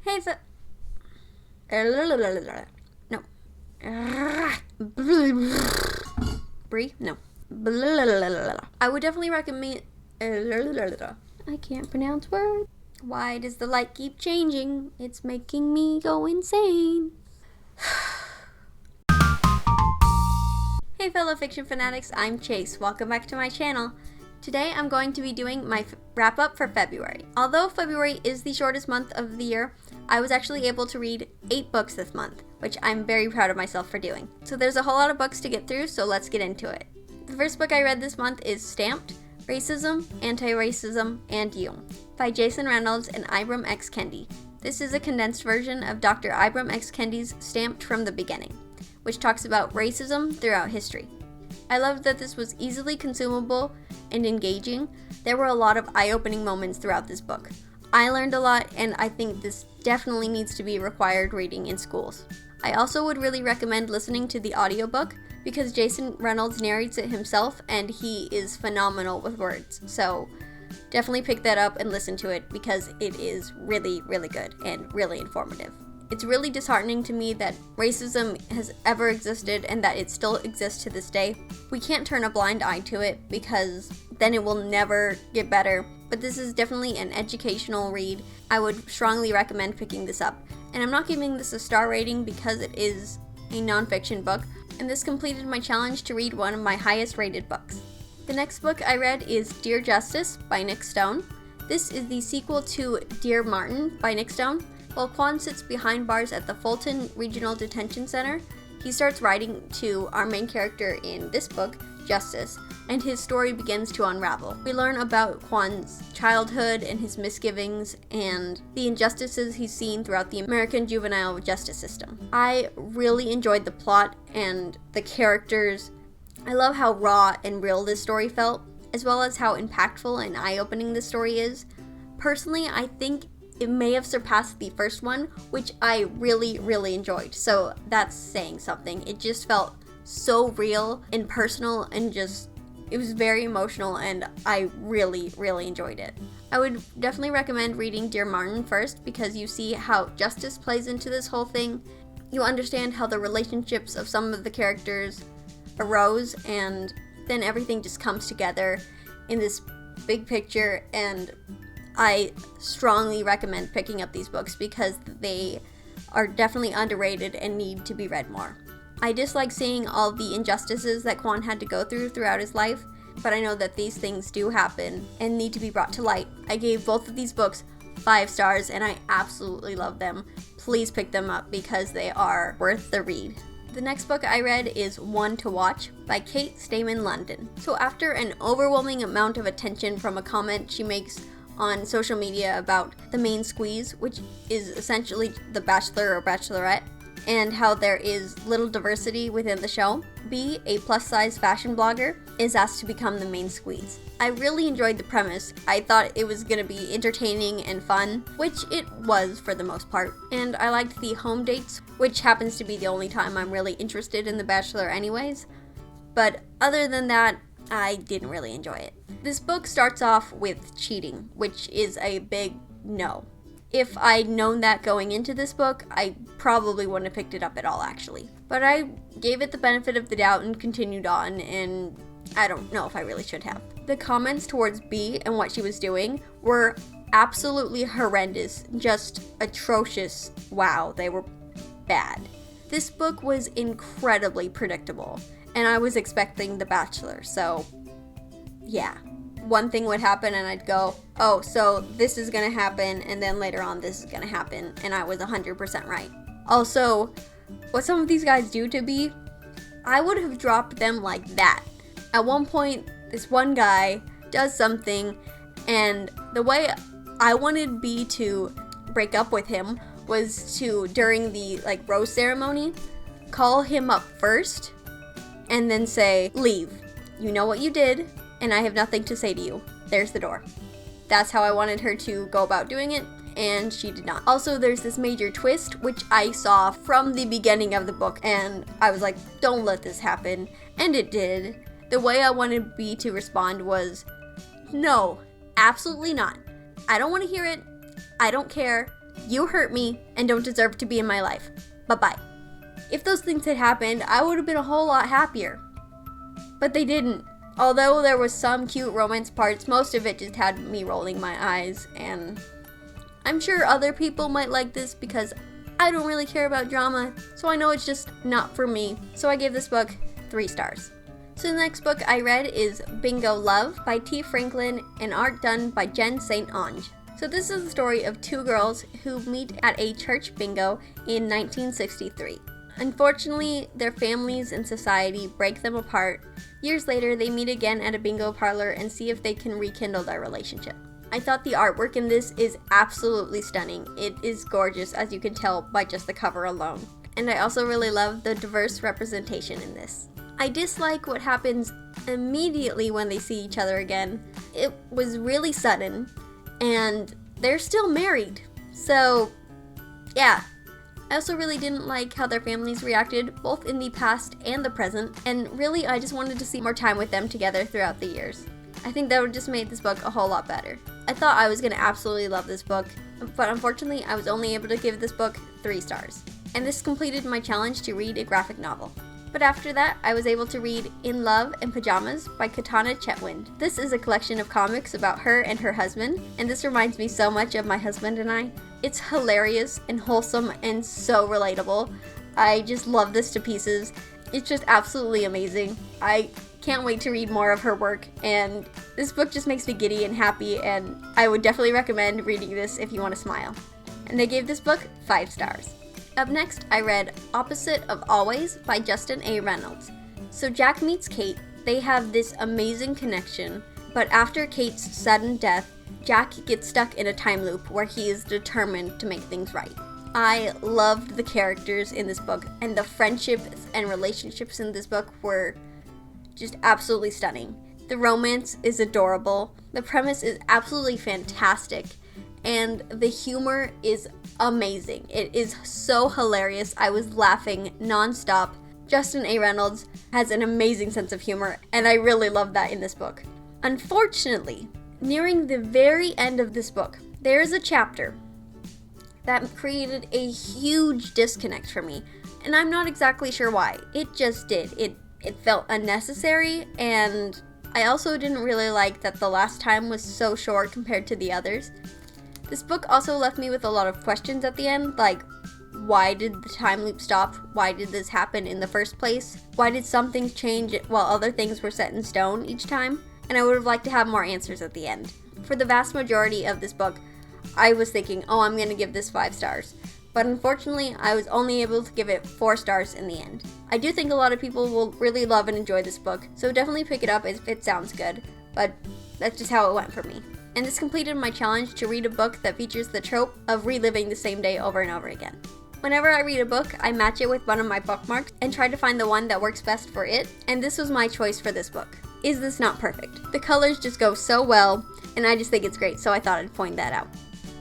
Hey, no. Brie? No. I would definitely recommend. I can't pronounce words. Why does the light keep changing? It's making me go insane. Hey fellow fiction fanatics, I'm Chase. Welcome back to my channel. Today I'm going to be doing my wrap up for February. Although February is the shortest month of the year, I was actually able to read 8 books this month, which I'm very proud of myself for doing. So there's a whole lot of books to get through, so let's get into it. The first book I read this month is Stamped: Racism, Anti-Racism, and You by Jason Reynolds and Ibram X. Kendi. This is a condensed version of Dr. Ibram X. Kendi's Stamped from the Beginning, which talks about racism throughout history. I loved that this was easily consumable and engaging. There were a lot of eye-opening moments throughout this book. I learned a lot, and I think this definitely needs to be required reading in schools. I also would really recommend listening to the audiobook because Jason Reynolds narrates it himself and he is phenomenal with words. So definitely pick that up and listen to it because it is really, really good and really informative. It's really disheartening to me that racism has ever existed and that it still exists to this day. We can't turn a blind eye to it because then it will never get better. But this is definitely an educational read. I would strongly recommend picking this up. And I'm not giving this a star rating because it is a nonfiction book, and this completed my challenge to read one of my highest rated books. The next book I read is Dear Justice by Nick Stone. This is the sequel to Dear Martin by Nick Stone. While Quan sits behind bars at the Fulton Regional Detention Center, he starts writing to our main character in this book, Justice, and his story begins to unravel. We learn about Quan's childhood and his misgivings and the injustices he's seen throughout the American juvenile justice system. I really enjoyed the plot and the characters. I love how raw and real this story felt, as well as how impactful and eye-opening this story is. Personally, I think it may have surpassed the first one, which I really, really enjoyed. So that's saying something. It just felt so real and personal and it was very emotional and I really, really enjoyed it. I would definitely recommend reading Dear Martin first because you see how justice plays into this whole thing. You understand how the relationships of some of the characters arose and then everything just comes together in this big picture, and I strongly recommend picking up these books because they are definitely underrated and need to be read more. I dislike seeing all the injustices that Quan had to go throughout his life, but I know that these things do happen and need to be brought to light. I gave both of these books 5 stars and I absolutely love them. Please pick them up because they are worth the read. The next book I read is One to Watch by Kate Stayman London. So after an overwhelming amount of attention from a comment she makes on social media about the main squeeze, which is essentially the bachelor or bachelorette, and how there is little diversity within the show, B, a plus-size fashion blogger, is asked to become the main squeeze. I really enjoyed the premise. I thought it was going to be entertaining and fun, which it was for the most part. And I liked the home dates, which happens to be the only time I'm really interested in The Bachelor anyways. But other than that, I didn't really enjoy it. This book starts off with cheating, which is a big no. If I'd known that going into this book, I probably wouldn't have picked it up at all, actually. But I gave it the benefit of the doubt and continued on, and I don't know if I really should have. The comments towards B and what she was doing were absolutely horrendous, just atrocious. Wow, they were bad. This book was incredibly predictable, and I was expecting The Bachelor, so yeah. One thing would happen and I'd go, oh, so this is gonna happen, and then later on this is gonna happen, and I was 100% right. Also, what some of these guys do to B, I would have dropped them like that. At one point, this one guy does something, and the way I wanted B to break up with him was to, during the rose ceremony, call him up first, and then say, leave. You know what you did, and I have nothing to say to you. There's the door. That's how I wanted her to go about doing it, and she did not. Also, there's this major twist, which I saw from the beginning of the book, and I was like, don't let this happen, and it did. The way I wanted B to respond was, no, absolutely not. I don't want to hear it. I don't care. You hurt me and don't deserve to be in my life. Bye-bye. If those things had happened, I would have been a whole lot happier. But they didn't. Although there was some cute romance parts, most of it just had me rolling my eyes, and I'm sure other people might like this because I don't really care about drama, so I know it's just not for me. So I gave this book 3 stars. So the next book I read is Bingo Love by T. Franklin and art done by Jen St. Onge. So this is the story of 2 girls who meet at a church bingo in 1963. Unfortunately, their families and society break them apart. Years later, they meet again at a bingo parlor and see if they can rekindle their relationship. I thought the artwork in this is absolutely stunning. It is gorgeous, as you can tell by just the cover alone. And I also really love the diverse representation in this. I dislike what happens immediately when they see each other again. It was really sudden, and they're still married. So, yeah. I also really didn't like how their families reacted, both in the past and the present, and really I just wanted to see more time with them together throughout the years. I think that would just make this book a whole lot better. I thought I was going to absolutely love this book, but unfortunately I was only able to give this book 3 stars. And this completed my challenge to read a graphic novel. But after that, I was able to read In Love and Pajamas by Katana Chetwynd. This is a collection of comics about her and her husband, and this reminds me so much of my husband and I. It's hilarious and wholesome and so relatable. I just love this to pieces. It's just absolutely amazing. I can't wait to read more of her work, and this book just makes me giddy and happy, and I would definitely recommend reading this if you want to smile. And I gave this book 5 stars. Up next, I read Opposite of Always by Justin A. Reynolds. So Jack meets Kate. They have this amazing connection, but after Kate's sudden death, Jack gets stuck in a time loop where he is determined to make things right. I loved the characters in this book, and the friendships and relationships in this book were just absolutely stunning. The romance is adorable, the premise is absolutely fantastic, and the humor is amazing. It is so hilarious. I was laughing nonstop. Justin A. Reynolds has an amazing sense of humor, and I really love that in this book. Unfortunately, nearing the very end of this book, there is a chapter that created a huge disconnect for me, and I'm not exactly sure why. It just did. It felt unnecessary, and I also didn't really like that the last time was so short compared to the others. This book also left me with a lot of questions at the end, like, why did the time loop stop? Why did this happen in the first place? Why did some things change while other things were set in stone each time? And I would have liked to have more answers at the end. For the vast majority of this book, I was thinking, oh, I'm going to give this 5 stars. But unfortunately, I was only able to give it 4 stars in the end. I do think a lot of people will really love and enjoy this book, so definitely pick it up if it sounds good. But that's just how it went for me. And this completed my challenge to read a book that features the trope of reliving the same day over and over again. Whenever I read a book, I match it with one of my bookmarks and try to find the one that works best for it, and this was my choice for this book. Is this not perfect? The colors just go so well, and I just think it's great, so I thought I'd point that out.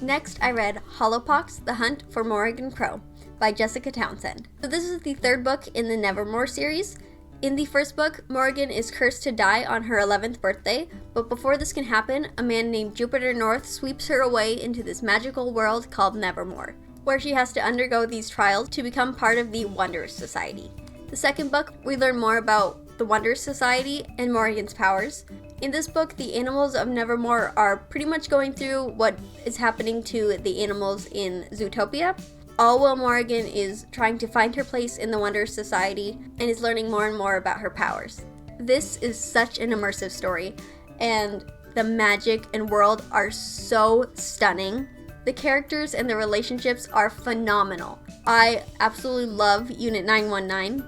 Next, I read Hollowpox: The Hunt for Morrigan Crow by Jessica Townsend. So this is the 3rd book in the Nevermore series. In the first book, Morrigan is cursed to die on her 11th birthday, but before this can happen, a man named Jupiter North sweeps her away into this magical world called Nevermore, where she has to undergo these trials to become part of the Wondrous Society. The second book, we learn more about the Wondrous Society and Morrigan's powers. In this book, the animals of Nevermore are pretty much going through what is happening to the animals in Zootopia, all while Morrigan is trying to find her place in the Wondrous Society and is learning more and more about her powers. This is such an immersive story, and the magic and world are so stunning. The characters and the relationships are phenomenal. I absolutely love Unit 919,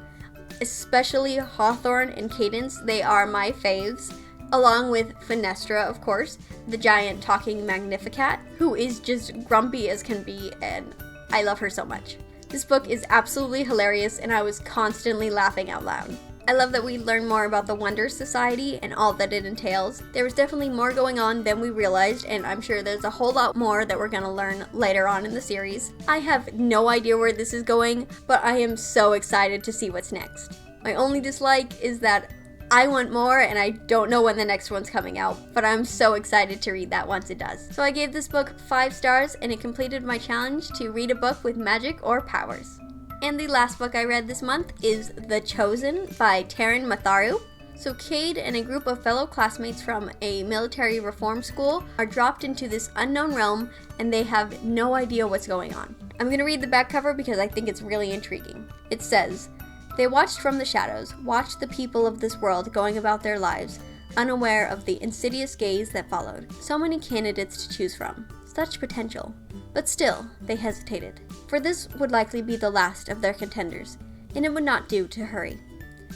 especially Hawthorne and Cadence. They are my faves, along with Finestra, of course, the giant talking Magnificat, who is just grumpy as can be, and I love her so much. This book is absolutely hilarious, and I was constantly laughing out loud. I love that we learn more about the Wondrous Society and all that it entails. There was definitely more going on than we realized, and I'm sure there's a whole lot more that we're gonna learn later on in the series. I have no idea where this is going, but I am so excited to see what's next. My only dislike is that I want more, and I don't know when the next one's coming out, but I'm so excited to read that once it does. So I gave this book 5 stars, and it completed my challenge to read a book with magic or powers. And the last book I read this month is The Chosen by Taryn Matharu. So Cade and a group of fellow classmates from a military reform school are dropped into this unknown realm, and they have no idea what's going on. I'm going to read the back cover because I think it's really intriguing. It says, "They watched from the shadows, watched the people of this world going about their lives, unaware of the insidious gaze that followed. So many candidates to choose from. Such potential. But still, they hesitated. For this would likely be the last of their contenders, and it would not do to hurry.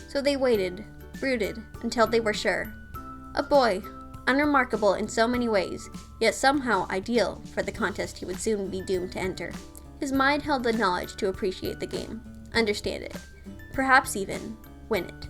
So they waited, brooded, until they were sure. A boy, unremarkable in so many ways, yet somehow ideal for the contest he would soon be doomed to enter. His mind held the knowledge to appreciate the game, understand it, perhaps even win it."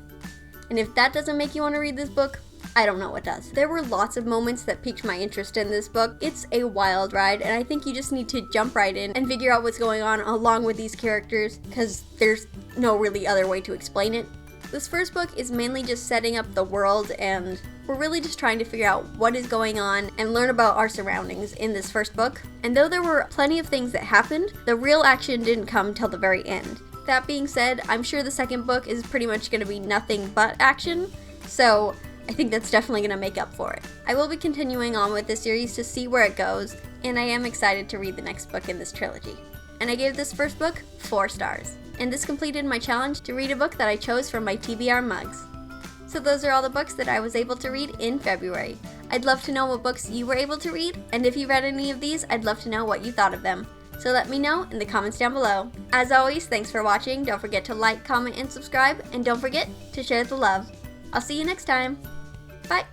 And if that doesn't make you want to read this book, I don't know what does. There were lots of moments that piqued my interest in this book. It's a wild ride, and I think you just need to jump right in and figure out what's going on along with these characters, because there's no really other way to explain it. This first book is mainly just setting up the world, and we're really just trying to figure out what is going on and learn about our surroundings in this first book. And though there were plenty of things that happened, the real action didn't come till the very end. That being said, I'm sure the second book is pretty much going to be nothing but action, so I think that's definitely going to make up for it. I will be continuing on with this series to see where it goes, and I am excited to read the next book in this trilogy. And I gave this first book 4 stars. And this completed my challenge to read a book that I chose from my TBR mugs. So those are all the books that I was able to read in February. I'd love to know what books you were able to read, and if you read any of these, I'd love to know what you thought of them. So let me know in the comments down below. As always, thanks for watching. Don't forget to like, comment, and subscribe, and don't forget to share the love. I'll see you next time. Bye!